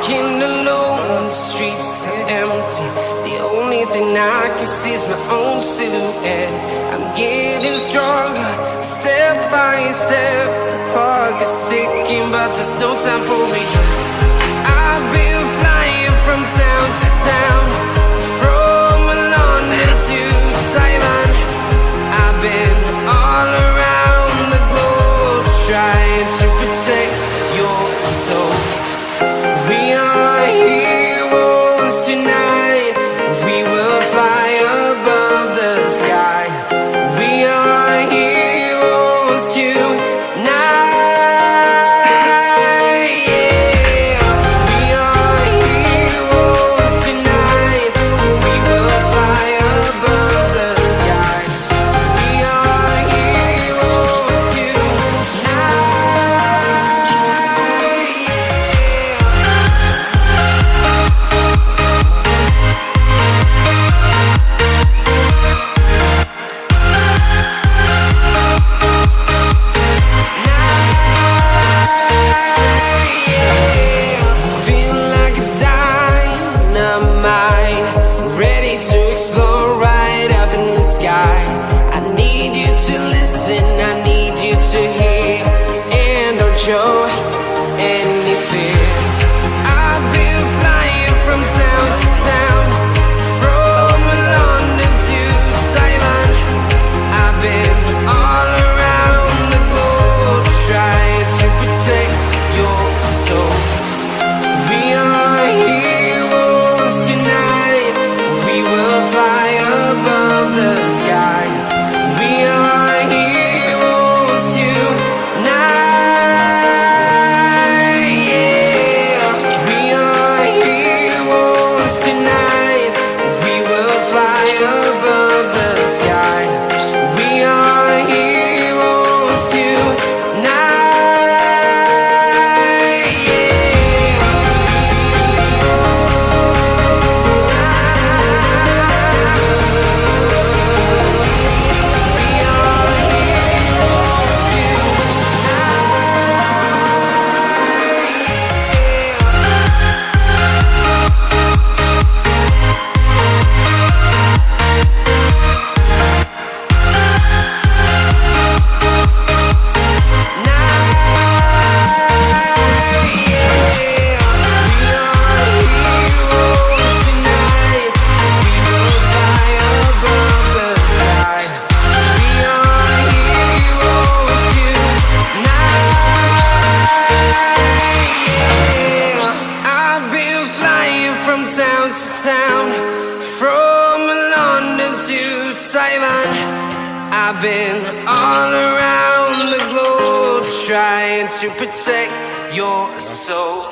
walking alone, the streets are empty. The only thing I can see is my own silhouette. I'm getting stronger, step by step. The clock is ticking, but there's no time for me. I've been flying from town to town, from London to Taiwan. I've been all around the globe, trying to protect your soul. We are heroes tonight. We will fly above the sky. We are heroes tonight. Yeah. We are heroes tonight. We will fly above the sky. We are heroes tonight. Feel like a dynamite, ready to explode right up in the sky. I need you to listen, I need you to hear, and don't show any fear. I've been flying from town to town, from London to Taiwan. I've been all around the globe, trying to protect your soul. We are heroes tonight. We will fly above the sky. We are heroes tonight. Yeah. We are heroes tonight. We will fly above the sky. We are heroes tonight. Town to town, from London to Taiwan. I've been all around the globe, trying to protect your soul.